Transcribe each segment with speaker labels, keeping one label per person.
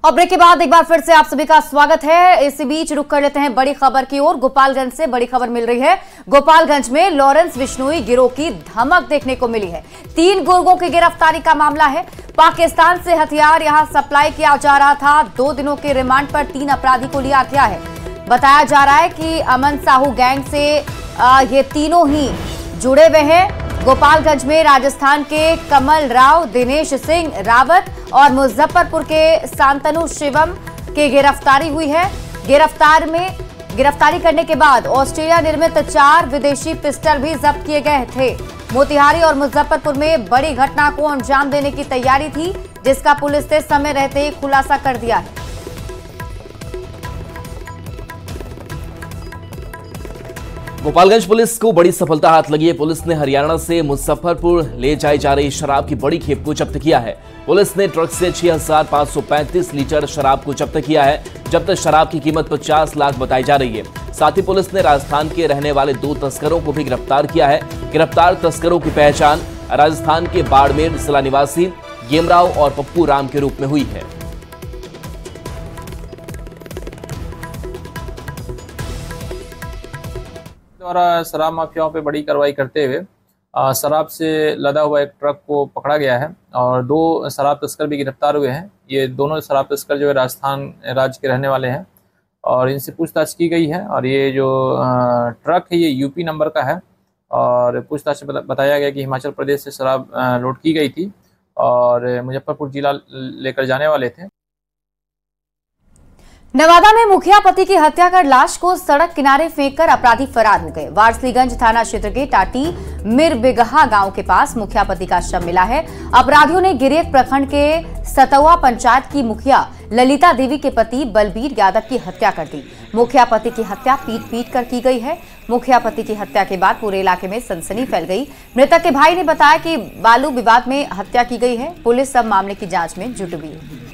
Speaker 1: और ब्रेक के बाद एक बार फिर से आप सभी का स्वागत है। इसी बीच रुक कर लेते हैं बड़ी खबर की ओर। गोपालगंज से बड़ी खबर मिल रही है। गोपालगंज में लॉरेंस बिश्नोई गिरोह की धमक देखने को मिली है। 3 गुर्गों की गिरफ्तारी का मामला है। पाकिस्तान से हथियार यहां सप्लाई किया जा रहा था। 2 दिनों के रिमांड पर 3 अपराधी को लिया गया है। बताया जा रहा है कि अमन साहू गैंग से ये तीनों ही जुड़े हुए हैं। गोपालगंज में राजस्थान के कमल राव, दिनेश सिंह रावत और मुजफ्फरपुर के शांतनु शिवम की गिरफ्तारी हुई है। गिरफ्तारी करने के बाद ऑस्ट्रेलिया निर्मित 4 विदेशी पिस्टल भी जब्त किए गए थे। मोतिहारी और मुजफ्फरपुर में बड़ी घटना को अंजाम देने की तैयारी थी, जिसका पुलिस ने समय रहते ही खुलासा कर दिया है।
Speaker 2: गोपालगंज पुलिस को बड़ी सफलता हाथ लगी है। पुलिस ने हरियाणा से मुजफ्फरपुर ले जाई जा रही शराब की बड़ी खेप को जब्त किया है। पुलिस ने ट्रक से 6535 लीटर शराब को जब्त किया है। जब्त शराब की कीमत 50 लाख बताई जा रही है। साथ ही पुलिस ने राजस्थान के रहने वाले 2 तस्करों को भी गिरफ्तार किया है। गिरफ्तार तस्करों की पहचान राजस्थान के बाड़मेर जिला निवासी गेमराव और पप्पू राम के रूप में हुई है।
Speaker 3: द्वारा शराब माफियाओं पे बड़ी कार्रवाई करते हुए शराब से लदा हुआ एक ट्रक को पकड़ा गया है और 2 शराब तस्कर भी गिरफ्तार हुए हैं। ये दोनों शराब तस्कर जो है राजस्थान राज्य के रहने वाले हैं और इनसे पूछताछ की गई है। और ये जो ट्रक है ये यूपी नंबर का है और पूछताछ में बताया गया कि हिमाचल प्रदेश से शराब लोड की गई थी और मुजफ्फरपुर जिला लेकर जाने वाले थे।
Speaker 1: नवादा में मुखिया पति की हत्या कर लाश को सड़क किनारे फेंककर अपराधी फरार हो गए। वारसीगंज थाना क्षेत्र के टाटी मिरबिगहा गांव के पास मुखिया पति का शव मिला है। अपराधियों ने गिरियक प्रखंड के सतवा पंचायत की मुखिया ललिता देवी के पति बलबीर यादव की हत्या कर दी। मुखिया पति की हत्या पीट कर की गई है। मुखिया पति की हत्या के बाद पूरे इलाके में सनसनी फैल गई। मृतक के भाई ने बताया कि बालू विवाद में हत्या की गई है। पुलिस सब मामले की जाँच में जुट गई है।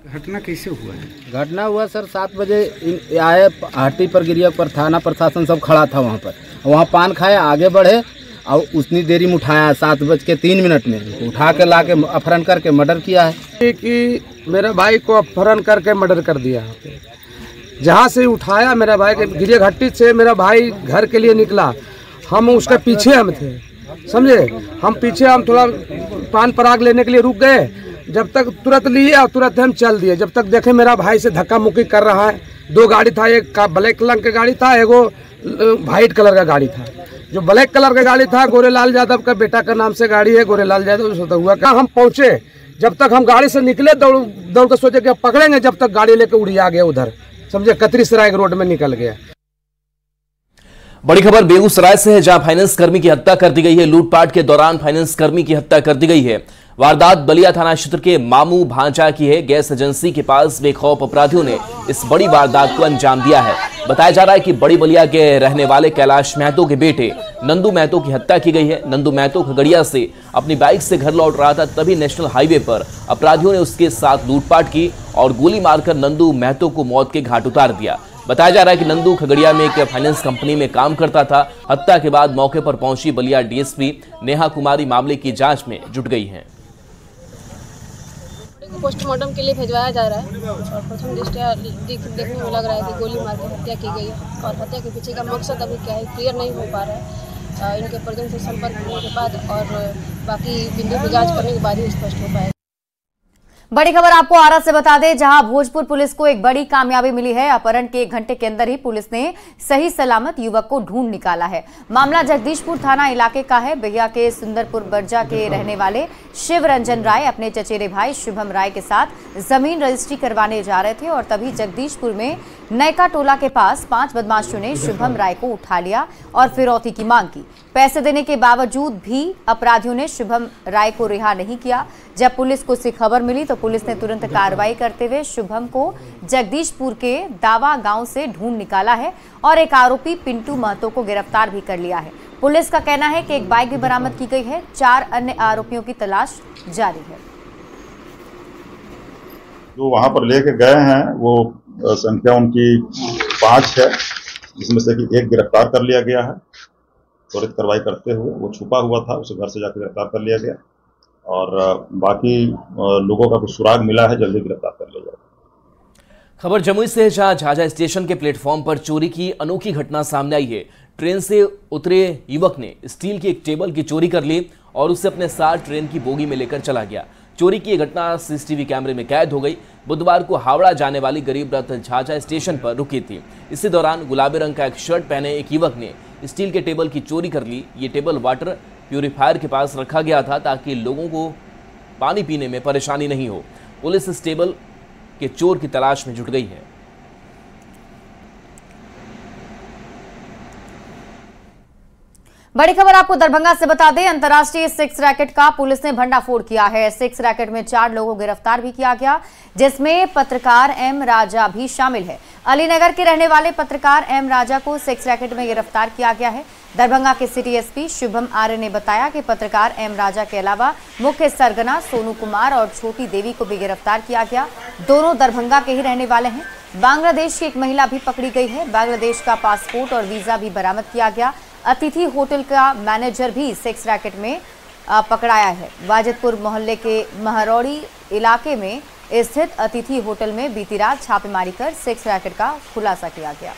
Speaker 4: घटना कैसे हुआ है? घटना हुआ सर 7 बजे आए हाटी पर गिरिया पर थाना प्रशासन सब खड़ा था वहाँ पर। वहाँ पान खाए आगे बढ़े और उतनी देरी में उठाया 7:03 में उठा के ला के अपहरण करके मर्डर किया है
Speaker 5: कि मेरे भाई को अपहरण करके मर्डर कर दिया। जहाँ से उठाया मेरा भाई के गिरिया घाटी से मेरा भाई घर के लिए निकला। हम उसके पीछे हम थे, समझे। हम पीछे हम थोड़ा पान पराग लेने के लिए रुक गए। जब तक तुरंत लिए और तुरंत हम चल दिए। जब तक देखे मेरा भाई से धक्का मुक्की कर रहा है। 2 गाड़ी था, एक ब्लैक कलर का गाड़ी था, एक वाइट कलर का गाड़ी था। जो ब्लैक कलर का गाड़ी था गोरेलाल यादव का बेटा का नाम से गाड़ी है, गोरेलाल यादव हुआ का। हम पहुंचे, जब तक हम गाड़ी से निकले दौड़ कर सोचे कि पकड़ेंगे, जब तक गाड़ी लेकर उड़िया गया उधर, समझे, कतरीसराय रोड में निकल गया।
Speaker 2: बड़ी खबर बेगूसराय से है, जहां फाइनेंस कर्मी की हत्या कर दी गई है। लूटपाट के दौरान फाइनेंस कर्मी की हत्या कर दी गई है। वारदात बलिया थाना क्षेत्र के मामू भांचा की है। गैस एजेंसी के पास बेखौफ अपराधियों ने इस बड़ी वारदात को अंजाम दिया है। बताया जा रहा है कि बड़ी बलिया के रहने वाले कैलाश महतो के बेटे नंदू महतो की हत्या की गई है। नंदू महतो खगड़िया से अपनी बाइक से घर लौट रहा था, तभी नेशनल हाईवे पर अपराधियों ने उसके साथ लूटपाट की और गोली मारकर नंदू महतो को मौत के घाट उतार दिया। बताया जा रहा है कि नंदू खगड़िया में एक फाइनेंस कंपनी में काम करता था। हत्या के बाद मौके पर पहुंची बलिया डीएसपी नेहा कुमारी मामले की जांच में जुट गई हैं।
Speaker 6: पोस्टमार्टम के लिए भिजवाया जा रहा है और प्रथम दृष्टया देखने में लग रहा है कि गोली मार के हत्या की गई है और हत्या के पीछे का मकसद अभी क्या है क्लियर नहीं हो पा रहा है। इनके परिजन से संपर्क करने के बाद और बाकी बिंदु की जाँच करने के बाद ही स्पष्ट हो पाएगा।
Speaker 1: बड़ी खबर आपको आरा से बता दें, जहां भोजपुर पुलिस को एक बड़ी कामयाबी मिली है। अपहरण के 1 घंटे के अंदर ही पुलिस ने सही सलामत युवक को ढूंढ निकाला है। मामला जगदीशपुर थाना इलाके का है। बिहिया के सुंदरपुर बर्जा के रहने वाले शिव रंजन राय अपने चचेरे भाई शुभम राय के साथ जमीन रजिस्ट्री करवाने जा रहे थे और तभी जगदीशपुर में नयका टोला के पास 5 बदमाशों ने शुभम राय को उठा लिया और फिरौती की मांग की। पैसे देने के बावजूद भी अपराधियों ने शुभम राय को रिहा नहीं किया। जब पुलिस को इसकी खबर मिली तो पुलिस ने तुरंत कार्रवाई करते हुए शुभम को जगदीशपुर के दावा गांव से ढूंढ निकाला है और एक आरोपी पिंटू महतो को गिरफ्तार भी कर लिया है। पुलिस का कहना है कि एक बाइक भी बरामद की गई है। 4 अन्य आरोपियों की तलाश जारी है।
Speaker 7: जो वहां पर लेके गए हैं वो संख्या उनकी 5 है, जिसमें से कि 1 गिरफ्तार कर लिया गया है। त्वरित कार्रवाई करते हुए वो छुपा हुआ था, उसे घर से जाकर गिरफ्तार कर लिया गया और बाकी लोगों का कुछ सुराग मिला है, जल्दी गिरफ्तार कर लिया जाएगा।
Speaker 2: खबर जमुई से, जहां झाझा स्टेशन के प्लेटफॉर्म पर चोरी की अनोखी घटना सामने आई है। ट्रेन से उतरे युवक ने स्टील की एक टेबल की चोरी कर ली और उसे अपने साथ ट्रेन की बोगी में लेकर चला गया। चोरी की यह घटना सीसीटीवी कैमरे में कैद हो गई। बुधवार को हावड़ा जाने वाली गरीब रथ झाझा स्टेशन पर रुकी थी। इसी दौरान गुलाबी रंग का एक शर्ट पहने एक युवक ने स्टील के टेबल की चोरी कर ली। ये टेबल वाटर प्यूरिफायर के पास रखा गया था ताकि लोगों को पानी पीने में परेशानी नहीं हो। पुलिस इस टेबल के चोर की तलाश में जुट गई है।
Speaker 1: बड़ी खबर आपको दरभंगा से बता दें, अंतर्राष्ट्रीय सेक्स रैकेट का पुलिस ने भंडाफोड़ किया है। सेक्स रैकेट में 4 लोगों को गिरफ्तार भी किया गया, जिसमें पत्रकार एम राजा भी शामिल है। अलीनगर के रहने वाले पत्रकार एम राजा को सेक्स रैकेट में गिरफ्तार किया गया है। दरभंगा के सिटी एसपी शुभम आर्य ने बताया कि पत्रकार एम राजा के अलावा मुख्य सरगना सोनू कुमार और छोटी देवी को भी गिरफ्तार किया गया। दोनों दरभंगा के ही रहने वाले हैं। बांग्लादेश की एक महिला भी पकड़ी गई है। बांग्लादेश का पासपोर्ट और वीजा भी बरामद किया गया। अतिथि होटल का मैनेजर भी सेक्स रैकेट में पकड़ाया है। वाजिदपुर मोहल्ले के महरौड़ी इलाके में स्थित अतिथि होटल में बीती रात छापेमारी कर सेक्स रैकेट का खुलासा किया गया।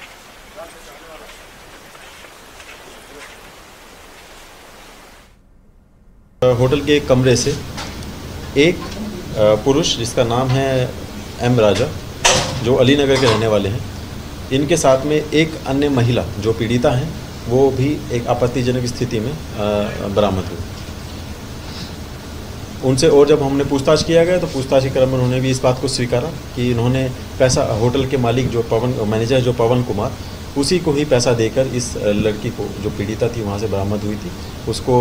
Speaker 8: होटल के एक कमरे से एक पुरुष जिसका नाम है एम राजा, जो अलीनगर के रहने वाले हैं, इनके साथ में एक अन्य महिला जो पीड़िता हैं, वो भी एक आपत्तिजनक स्थिति में बरामद हुई। उनसे और जब हमने पूछताछ किया गया तो पूछताछ के क्रम में उन्होंने भी इस बात को स्वीकारा कि इन्होंने पैसा, होटल के मालिक जो मैनेजर जो पवन कुमार, उसी को ही पैसा देकर इस लड़की को जो पीड़िता थी वहाँ से बरामद हुई थी उसको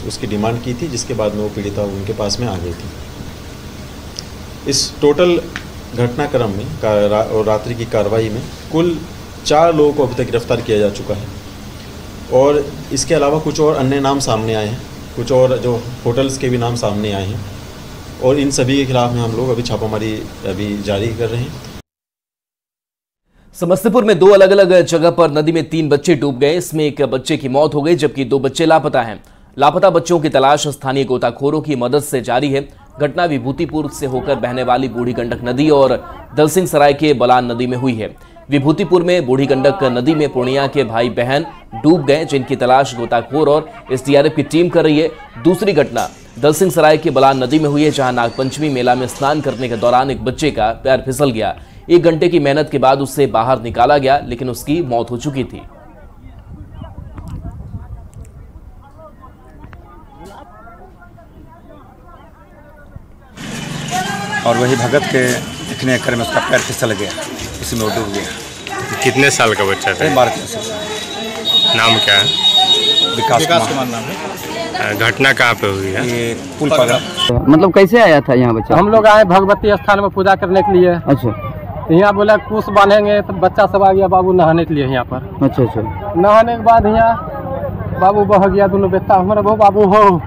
Speaker 8: उसकी डिमांड की थी, जिसके बाद में वो पीड़िता उनके पास में आ गई थी। इस टोटल घटनाक्रम में और रात्रि की कार्रवाई में कुल 4 लोगों को अभी तक गिरफ्तार किया जा चुका है और इसके अलावा कुछ और अन्य नाम सामने आए हैं, कुछ और जो होटल्स के भी नाम सामने आए हैं और इन सभी के खिलाफ में हम लोग अभी छापामारी अभी जारी कर रहे हैं।
Speaker 2: समस्तीपुर में 2 अलग अलग जगह पर नदी में 3 बच्चे डूब गए। इसमें एक बच्चे की मौत हो गई जबकि 2 बच्चे लापता हैं। लापता बच्चों की तलाश स्थानीय गोताखोरों की मदद से जारी है। घटना विभूतिपुर से होकर बहने वाली बूढ़ी गंडक नदी और दलसिंह सराय के बलान नदी में हुई है। विभूतिपुर में बूढ़ी गंडक नदी में पूर्णिया के भाई बहन डूब गए, जिनकी तलाश गोताखोर और एसडीआरएफ की टीम कर रही है। दूसरी घटना दलसिंह सराय के बलान नदी में हुई है, जहां नागपंचमी मेला में स्नान करने के दौरान एक बच्चे का पैर फिसल गया। 1 घंटे की मेहनत के बाद उसे बाहर निकाला गया, लेकिन उसकी मौत हो चुकी थी।
Speaker 9: और वही भगत के इतने एकड़ में उसका पैर फिसल गया, इसमें वो डूब गया।
Speaker 10: कितने साल का बच्चा था?
Speaker 9: 12 साल।
Speaker 10: नाम क्या है?
Speaker 9: विकास कुमार नाम है।
Speaker 10: घटना कहाँ पे हुई है?
Speaker 9: ये पुल पगड़ा।
Speaker 11: मतलब कैसे आया था यहाँ बच्चा?
Speaker 5: हम लोग आए भगवती स्थान में पूजा करने के लिए।
Speaker 11: अच्छा।
Speaker 5: यहाँ बोला कुश बांधेंगे तो बच्चा सब आ गया बाबू नहाने के लिए यहाँ पर।
Speaker 11: अच्छा अच्छा।
Speaker 5: नहाने के बाद यहाँ बाबू बह गया, दोनों बेटा हमारा वो बाबू हो।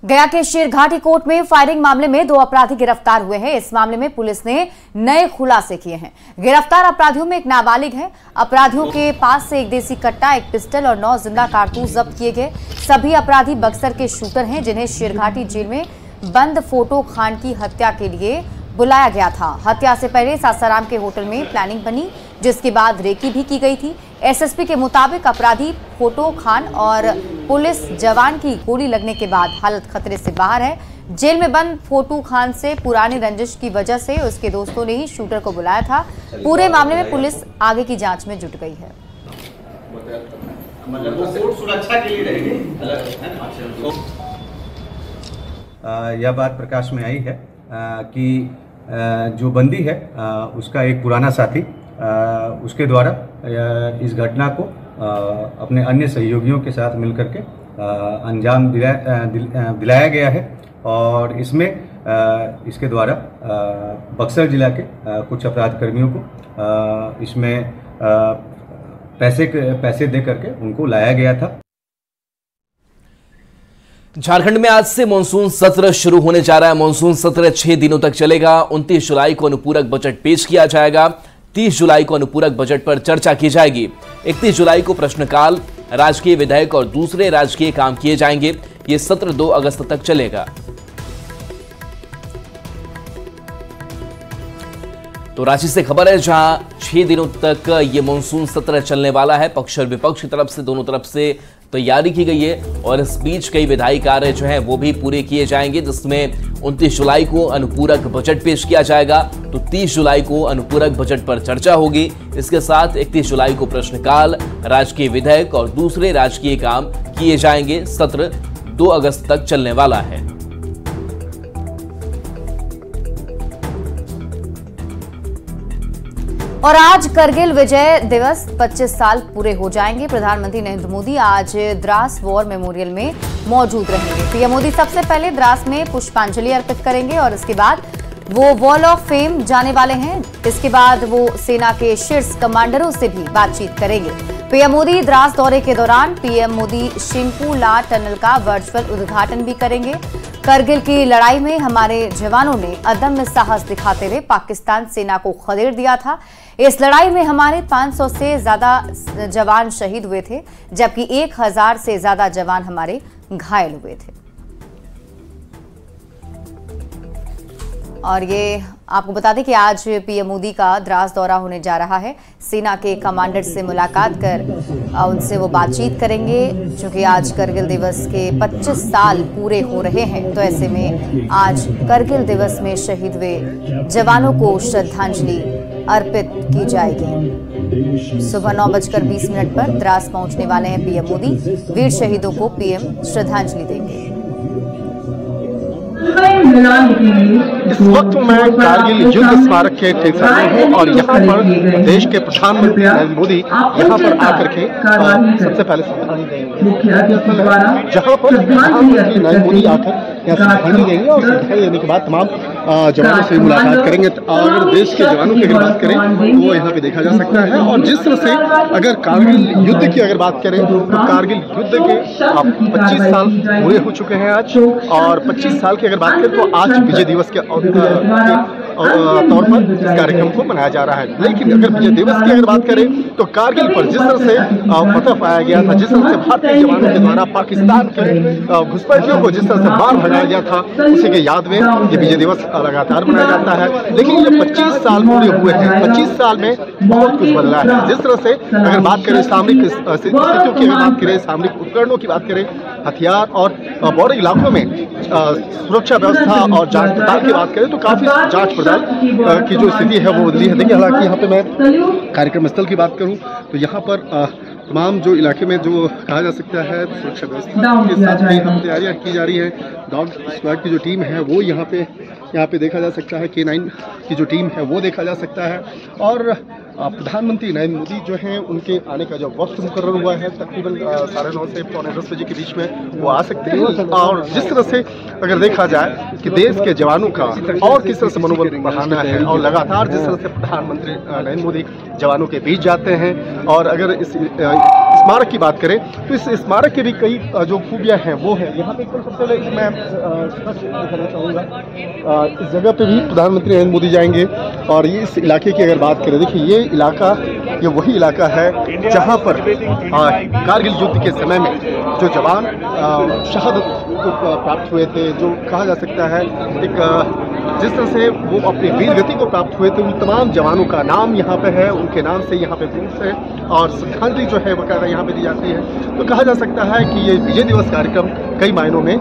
Speaker 1: गया के शेरघाटी कोर्ट में फायरिंग मामले में 2 अपराधी गिरफ्तार हुए हैं। इस मामले में पुलिस ने नए खुलासे किए हैं। गिरफ्तार अपराधियों में एक नाबालिग है। अपराधियों के पास से एक देसी कट्टा, एक पिस्टल और 9 जिंदा कारतूस जब्त किए गए। सभी अपराधी बक्सर के शूटर हैं, जिन्हें शेरघाटी जेल में बंद फोटो खान की हत्या के लिए बुलाया गया था। हत्या से पहले सासाराम के होटल में प्लानिंग बनी, जिसके बाद रेकी भी की गई थी। एसएसपी के मुताबिक अपराधी फोटो खान और पुलिस जवान की गोली लगने के बाद हालत खतरे से बाहर है। जेल में बंद फोटो खान से पुरानी रंजिश की वजह से उसके दोस्तों ने ही शूटर को बुलाया था। पूरे मामले में पुलिस आगे की जांच में जुट गई है।
Speaker 9: यह बात प्रकाश में आई है कि जो बंदी है उसका एक पुराना साथी उसके द्वारा इस घटना को अपने अन्य सहयोगियों के साथ मिलकर के अंजाम दिलाया गया है और इसमें इसके द्वारा बक्सर जिला के कुछ अपराध कर्मियों को इसमें पैसे दे करके उनको लाया गया था।
Speaker 2: झारखंड में आज से मानसून सत्र शुरू होने जा रहा है। मानसून सत्र 6 दिनों तक चलेगा। 29 जुलाई को अनुपूरक बजट पेश किया जाएगा। 30 जुलाई को अनुपूरक बजट पर चर्चा की जाएगी। 31 जुलाई को प्रश्नकाल, राजकीय विधेयक और दूसरे राजकीय काम किए जाएंगे। ये सत्र 2 अगस्त तक चलेगा। तो रांची से खबर है, जहां 6 दिनों तक ये मानसून सत्र चलने वाला है। पक्ष और विपक्ष की तरफ से दोनों तरफ से तैयारी की गई है और इस बीच कई विधायी कार्य जो है वो भी पूरे किए जाएंगे, जिसमें 29 जुलाई को अनुपूरक बजट पेश किया जाएगा। तो 30 जुलाई को अनुपूरक बजट पर चर्चा होगी। इसके साथ 31 जुलाई को प्रश्नकाल, राजकीय विधेयक और दूसरे राजकीय काम किए जाएंगे। सत्र 2 अगस्त तक चलने वाला है।
Speaker 1: और आज करगिल विजय दिवस 25 साल पूरे हो जाएंगे। प्रधानमंत्री नरेंद्र मोदी आज द्रास वॉर मेमोरियल में मौजूद रहेंगे। पीएम मोदी सबसे पहले द्रास में पुष्पांजलि अर्पित करेंगे और इसके बाद वो वॉल ऑफ फेम जाने वाले हैं। इसके बाद वो सेना के शीर्ष कमांडरों से भी बातचीत करेंगे। पीएम मोदी द्रास दौरे के दौरान पीएम मोदी शिंकू ला टनल का वर्चुअल उद्घाटन भी करेंगे। करगिल की लड़ाई में हमारे जवानों ने अदम्य साहस दिखाते हुए पाकिस्तान सेना को खदेड़ दिया था। इस लड़ाई में हमारे 500 से ज्यादा जवान शहीद हुए थे, जबकि 1000 से ज्यादा जवान हमारे घायल हुए थे। और ये आपको बता दें कि आज पीएम मोदी का द्रास दौरा होने जा रहा है। सेना के कमांडर से मुलाकात कर उनसे वो बातचीत करेंगे, क्योंकि आज करगिल दिवस के 25 साल पूरे हो रहे हैं। तो ऐसे में आज करगिल दिवस में शहीद हुए जवानों को श्रद्धांजलि अर्पित की जाएगी। सुबह 9:20 पर द्रास पहुंचने वाले हैं पीएम मोदी। वीर शहीदों को पीएम श्रद्धांजलि देंगे।
Speaker 12: इस वक्त मैं कारगिल युद्ध स्मारक के ठीक सामने हूँ और यहाँ पर देश के प्रधानमंत्री नरेंद्र मोदी यहाँ पर आकर के सबसे पहले श्रद्धांजलि देंगे। जहाँ पर प्रधानमंत्री नरेंद्र मोदी आकर यहाँ श्रद्धांजलि देंगे और श्रद्धांजलि देने के बाद तमाम जवानों से मुलाकात करेंगे। अगर देश के जवानों की अगर बात करें तो वो यहाँ पे देखा जा सकता है। और जिस तरह से अगर कारगिल युद्ध की अगर बात करें तो कारगिल युद्ध के 25 साल पूरे हो चुके हैं आज। और 25 साल की अगर बात करें तो आज विजय दिवस के तौर पर इस कार्यक्रम को मनाया जा रहा है। लेकिन अगर विजय दिवस की अगर बात करें तो कारगिल पर जिस तरह से फतह पाया गया था, जिस तरह से भारतीय जवानों के द्वारा पाकिस्तान के घुसपैठियों को जिस तरह से मार भगाया गया था, उसी के याद में ये विजय दिवस लगातार मनाया जाता है। लेकिन ये 25 साल पूरे हुए हैं। 25 साल में बहुत कुछ बदला है। जिस तरह से अगर बात करें सामरिक स्थितियों की अगर बात करें, सामरिक उपकरणों की बात करें, हथियार और बॉर्डर इलाकों में सुरक्षा व्यवस्था और जांच पड़ताल की बात करें तो काफी जांच पड़ताल की जो स्थिति है वो बदली है। देखिए, हालांकि यहाँ पे मैं कार्यक्रम स्थल की बात करूँ तो यहाँ पर तमाम जो इलाके में जो कहा जा सकता है सुरक्षा व्यवस्था के साथ तैयारियां की जा रही है। डॉग स्क्वाड की जो टीम है वो यहाँ पे देखा जा सकता है। K9 की जो टीम है वो देखा जा सकता है। और प्रधानमंत्री नरेंद्र मोदी जो हैं उनके आने का जो वक्त मुकर्रर हुआ है तकरीबन 9:30 से 9:45 बजे के बीच में वो आ सकते हैं। और जिस तरह से अगर देखा जाए कि देश के जवानों का और किस तरह से मनोबल बढ़ाना है और लगातार जिस तरह से प्रधानमंत्री नरेंद्र मोदी जवानों के बीच जाते हैं। और अगर इस स्मारक की बात करें तो इस स्मारक के भी कई जो खूबियाँ हैं वो है। यहाँ पे सबसे पहले मैं कहना चाहूँगा इस जगह पे भी प्रधानमंत्री नरेंद्र मोदी जाएंगे। और ये इस इलाके की अगर बात करें, देखिए ये वही इलाका है जहाँ पर कारगिल युद्ध के समय में जो जवान शहादत को प्राप्त हुए थे, जो कहा जा सकता है एक जिस तरह से वो अपनी वीर गति को प्राप्त हुए थे, उन तमाम जवानों का नाम यहाँ पे है, उनके नाम से यहाँ पे बुक्स है और श्रद्धांजलि जो है वगैरह यहाँ पे दी जाती है। तो कहा जा सकता है कि ये विजय दिवस कार्यक्रम कई मायनों में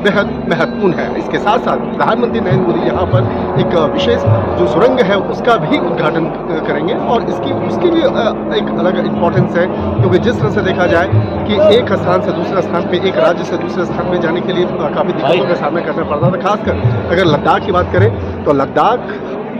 Speaker 12: बेहद महत्वपूर्ण है। इसके साथ साथ प्रधानमंत्री नरेंद्र मोदी यहाँ पर एक विशेष जो सुरंग है उसका भी उद्घाटन करेंगे और उसकी भी एक अलग इम्पोर्टेंस है, क्योंकि जिस तरह से देखा जाए कि एक स्थान से दूसरे स्थान पे, एक राज्य से दूसरे स्थान पे जाने के लिए काफ़ी दिक्कतों का सामना करना पड़ता था। खासकर अगर लद्दाख की बात करें तो लद्दाख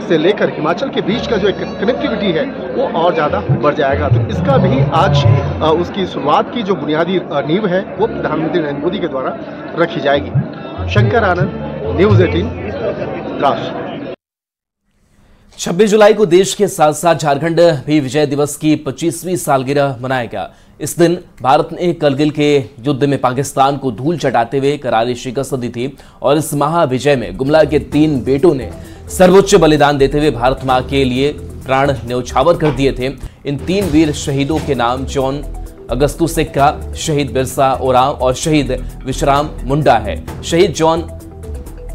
Speaker 12: से लेकर हिमाचल के बीच का जो एक कनेक्टिविटी है वो और ज़्यादा बढ़ जाएगा। तो इसका भी आज उसकी शुरुआत की जो बुनियादी नींव है वो प्रधानमंत्री नरेंद्र मोदी के द्वारा रखी जाएगी। शंकर आनंद, न्यूज़ 18, द्रास।
Speaker 2: 26 जुलाई को देश के साथ साथ झारखंड भी विजय दिवस की 25वीं सालगिरह मनाएगा। इस दिन भारत ने करगिल के युद्ध में पाकिस्तान को धूल चटाते हुए करारी शिकस्त दी थी और इस महाविजय में गुमला के 3 बेटों ने सर्वोच्च बलिदान देते हुए भारत मां के लिए प्राण न्यौछावर कर दिए थे। इन 3 वीर शहीदों के नाम जॉन अगस्तुस एक्का, शहीद बिरसा ओरांव और शहीद विश्राम मुंडा है। शहीद जॉन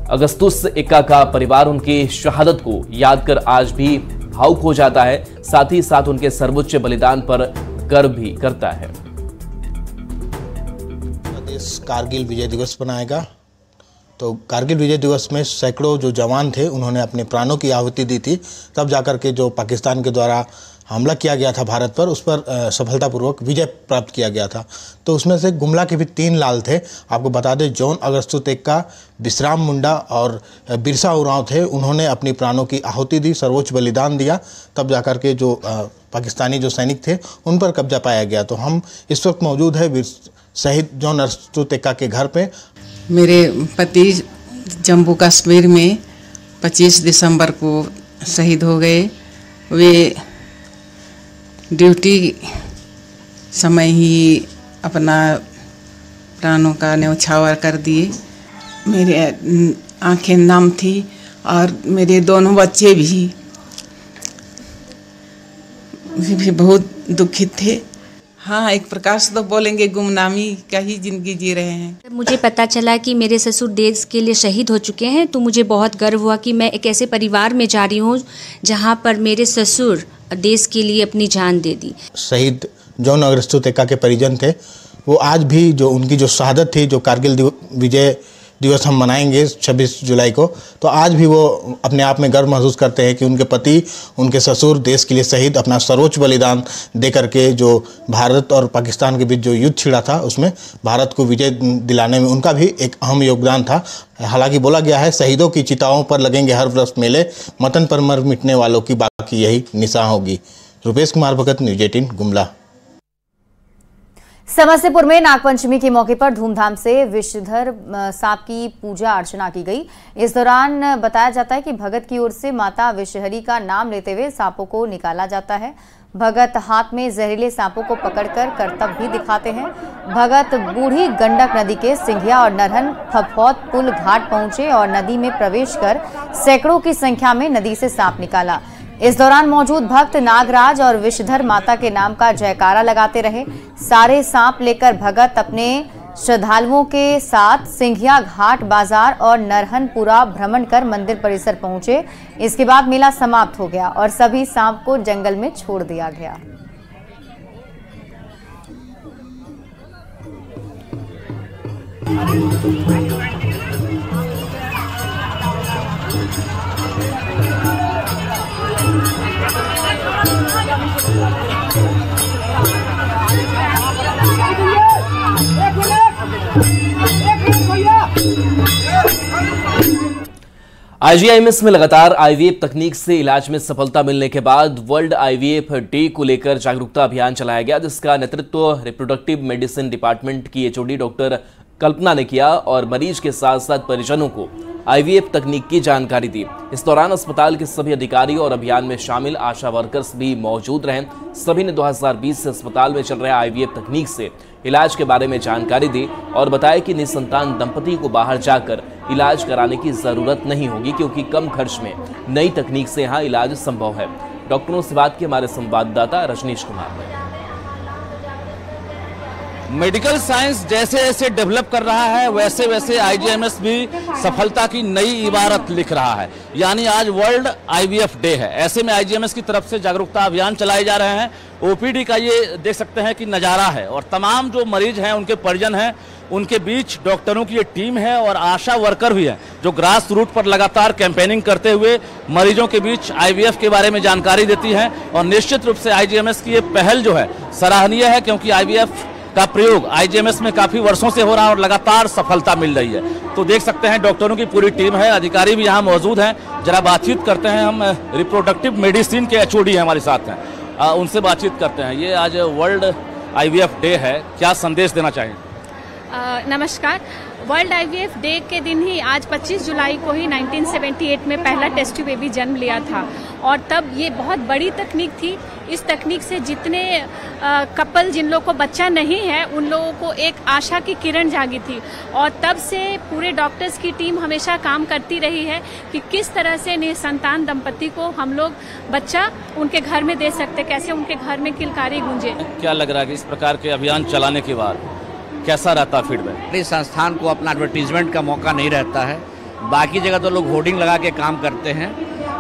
Speaker 2: अगस्तुस एक्का का परिवार उनकी शहादत को याद कर आज भी भावुक हो जाता है, साथ ही साथ उनके सर्वोच्च बलिदान पर गर्व भी करता है।
Speaker 13: देश कारगिल विजय दिवस मनाएगा, तो कारगिल विजय दिवस में सैकड़ों जो जवान थे उन्होंने अपने प्राणों की आहुति दी थी, तब जाकर के जो पाकिस्तान के द्वारा हमला किया गया था भारत पर, उस पर सफलतापूर्वक विजय प्राप्त किया गया था। तो उसमें से गुमला के भी 3 लाल थे। आपको बता दें, जॉन अगस्तुस एक्का, विश्राम मुंडा और बिरसा ओरांव थे। उन्होंने अपनी प्राणों की आहुति दी, सर्वोच्च बलिदान दिया, तब जाकर के जो पाकिस्तानी जो सैनिक थे उन पर कब्जा पाया गया। तो हम इस वक्त मौजूद है शहीद जॉन अगस्तुस एक्का के घर पे।
Speaker 14: मेरे पति जम्मू कश्मीर में 25 दिसंबर को शहीद हो गए। वे ड्यूटी समय ही अपना प्राणों का न्यौछावर कर दिए। मेरे आंखें नम थी और मेरे दोनों बच्चे भी बहुत दुखित थे। हाँ, एक प्रकार से तो बोलेंगे गुमनामी का ही जिंदगी जी रहे हैं।
Speaker 15: मुझे पता चला कि मेरे ससुर देश के लिए शहीद हो चुके हैं, तो मुझे बहुत गर्व हुआ कि मैं एक ऐसे परिवार में जा रही हूँ जहाँ पर मेरे ससुर देश के लिए अपनी जान दे दी।
Speaker 13: शहीद जॉन अगस्तुस एक्का के परिजन थे, वो आज भी जो उनकी जो शहादत थी, जो कारगिल विजय दिवस हम मनाएंगे 26 जुलाई को, तो आज भी वो अपने आप में गर्व महसूस करते हैं कि उनके पति, उनके ससुर देश के लिए शहीद अपना सर्वोच्च बलिदान दे करके जो भारत और पाकिस्तान के बीच जो युद्ध छिड़ा था उसमें भारत को विजय दिलाने में उनका भी एक अहम योगदान था। हालांकि बोला गया है, शहीदों की चिताओं पर लगेंगे हर वर्ष मेले, वतन पर मर मिटने वालों की बाकी यही निशान होगी। रुपेश कुमार भगत, न्यूज़ 18 गुमला।
Speaker 1: समस्तीपुर में नागपंचमी के मौके पर धूमधाम से विषधर सांप की पूजा अर्चना की गई। इस दौरान बताया जाता है कि भगत की ओर से माता विषहरी का नाम लेते हुए सांपों को निकाला जाता है। भगत हाथ में जहरीले सांपों को पकड़कर करतब भी दिखाते हैं। भगत बूढ़ी गंडक नदी के सिंघिया और नरहन फफौत पुल घाट पहुंचे और नदी में प्रवेश कर सैकड़ों की संख्या में नदी से सांप निकाला। इस दौरान मौजूद भक्त नागराज और विषधर माता के नाम का जयकारा लगाते रहे। सारे सांप लेकर भगत अपने श्रद्धालुओं के साथ सिंघिया घाट बाजार और नरहनपुरा भ्रमण कर मंदिर परिसर पहुंचे। इसके बाद मेला समाप्त हो गया और सभी सांप को जंगल में छोड़ दिया गया।
Speaker 2: आईजीआईएमएस में लगातार आईवीएफ तकनीक से इलाज में सफलता मिलने के बाद वर्ल्ड आईवीएफ डे को लेकर जागरूकता अभियान चलाया गया, जिसका नेतृत्व रिप्रोडक्टिव मेडिसिन डिपार्टमेंट की एचओडी डॉक्टर कल्पना ने किया और मरीज के साथ साथ परिजनों को आईवीएफ तकनीक की जानकारी दी। इस दौरान अस्पताल के सभी अधिकारी और अभियान में शामिल आशा वर्कर्स भी मौजूद रहे। सभी ने 2020 से अस्पताल में चल रहे आईवीएफ तकनीक से इलाज के बारे में जानकारी दी और बताया कि निसंतान दंपति को बाहर जाकर इलाज कराने की जरूरत नहीं होगी, क्योंकि कम खर्च में नई तकनीक से यहाँ इलाज संभव है। डॉक्टरों से बात की हमारे संवाददाता रजनीश कुमार ने।
Speaker 16: मेडिकल साइंस जैसे जैसे डेवलप कर रहा है वैसे वैसे आईजीआईएमएस भी सफलता की नई इबारत लिख रहा है। यानी आज वर्ल्ड आईवीएफ डे है, ऐसे में आईजीआईएमएस की तरफ से जागरूकता अभियान चलाए जा रहे हैं। ओपीडी का ये देख सकते हैं कि नज़ारा है और तमाम जो मरीज हैं, उनके परिजन हैं, उनके बीच डॉक्टरों की ये टीम है और आशा वर्कर भी है जो ग्रास रूट पर लगातार कैंपेनिंग करते हुए मरीजों के बीच आईवीएफ के बारे में जानकारी देती है। और निश्चित रूप से आईजीआईएमएस की ये पहल जो है सराहनीय है, क्योंकि आईवीएफ का प्रयोग आईजीआईएमएस में काफी वर्षों से हो रहा है और लगातार सफलता मिल रही है। तो देख सकते हैं डॉक्टरों की पूरी टीम है, अधिकारी भी यहाँ मौजूद हैं। जरा बातचीत करते हैं, हम रिप्रोडक्टिव मेडिसिन के एचओडी हैं हमारे साथ हैं, उनसे बातचीत करते हैं। ये आज वर्ल्ड आईवीएफ डे है, क्या संदेश देना चाहिए?
Speaker 17: नमस्कार। वर्ल्ड आईवीएफ डे के दिन ही आज 25 जुलाई को ही 1978 में पहला टेस्ट ट्यूब बेबी जन्म लिया था और तब ये बहुत बड़ी तकनीक थी। इस तकनीक से जितने कपल जिन लोगों को बच्चा नहीं है उन लोगों को एक आशा की किरण जागी थी और तब से पूरे डॉक्टर्स की टीम हमेशा काम करती रही है कि किस तरह से निसंतान दंपति को हम लोग बच्चा उनके घर में दे सकते, कैसे उनके घर में किलकारी गूंजे।
Speaker 16: क्या लग रहा है कि इस प्रकार के अभियान चलाने के बाद कैसा रहता फीडबैक?
Speaker 18: इस संस्थान को अपना एडवर्टीजमेंट का मौका नहीं रहता है। बाकी जगह तो लोग होर्डिंग लगा के काम करते हैं,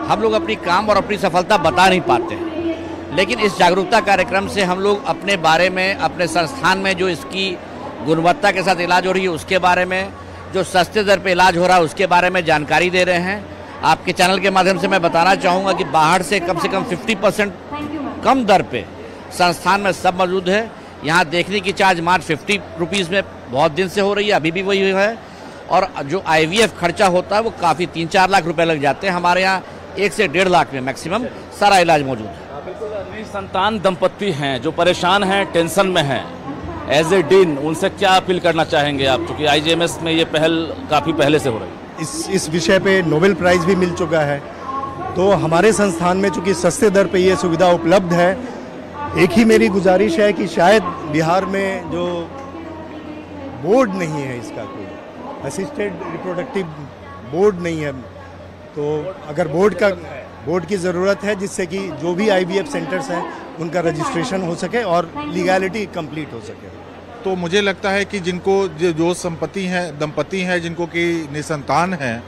Speaker 18: हम लोग अपनी काम और अपनी सफलता बता नहीं पाते हैं। लेकिन इस जागरूकता कार्यक्रम से हम लोग अपने बारे में, अपने संस्थान में जो इसकी गुणवत्ता के साथ इलाज हो रही है उसके बारे में, जो सस्ते दर पे इलाज हो रहा है उसके बारे में जानकारी दे रहे हैं। आपके चैनल के माध्यम से मैं बताना चाहूँगा कि बाहर से कम 50% कम दर पे संस्थान में सब मौजूद है। यहाँ देखने की चार्ज मात्र 50 रुपीज़ में बहुत दिन से हो रही है, अभी भी वही है। और जो IVF खर्चा होता है वो काफ़ी 3-4 लाख रुपए लग जाते हैं। हमारे यहाँ 1 से 1.5 लाख में मैक्सिमम सारा इलाज मौजूद है।
Speaker 16: संतान दंपति हैं जो परेशान हैं, टेंशन में हैं, एज ए डीन उनसे क्या अपील करना चाहेंगे आप, क्योंकि IGMS में ये पहल काफ़ी पहले से हो रही है?
Speaker 19: इस विषय पे नोबेल प्राइज़ भी मिल चुका है, तो हमारे संस्थान में चूँकि सस्ते दर पे ये सुविधा उपलब्ध है, एक ही मेरी गुजारिश है कि शायद बिहार में जो बोर्ड नहीं है, इसका कोई असिस्टेड रिप्रोडक्टिव बोर्ड नहीं है, तो अगर बोर्ड की ज़रूरत है जिससे कि जो भी IVF सेंटर्स हैं उनका रजिस्ट्रेशन हो सके और लीगैलिटी कंप्लीट हो सके।
Speaker 20: तो मुझे लगता है कि जिनको जो दंपति हैं जिनको कि निसंतान हैं,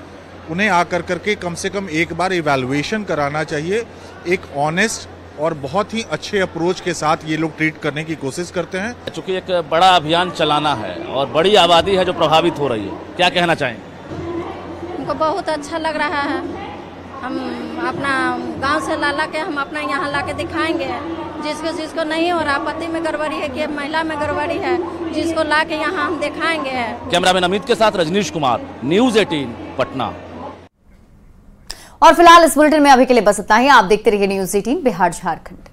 Speaker 20: उन्हें आकर करके कम से कम एक बार इवैल्यूएशन कराना चाहिए। एक ऑनेस्ट और बहुत ही अच्छे अप्रोच के साथ ये लोग ट्रीट करने की कोशिश करते हैं।
Speaker 16: चूँकि एक बड़ा अभियान चलाना है और बड़ी आबादी है जो प्रभावित हो रही है, क्या कहना चाहेंगे?
Speaker 6: हमको बहुत अच्छा लग रहा है। हम अपना गांव से ला के हम अपना यहाँ ला के दिखाएंगे। जिसको नहीं हो रहा, पति में गड़बड़ी है कि महिला में गड़बड़ी है, जिसको ला के यहाँ हम दिखाएंगे।
Speaker 16: कैमरामैन अमित के साथ रजनीश कुमार, न्यूज़ 18 पटना।
Speaker 1: और फिलहाल इस बुलेटिन में अभी के लिए बस इतना ही। आप देखते रहिए न्यूज़ 18 बिहार झारखंड।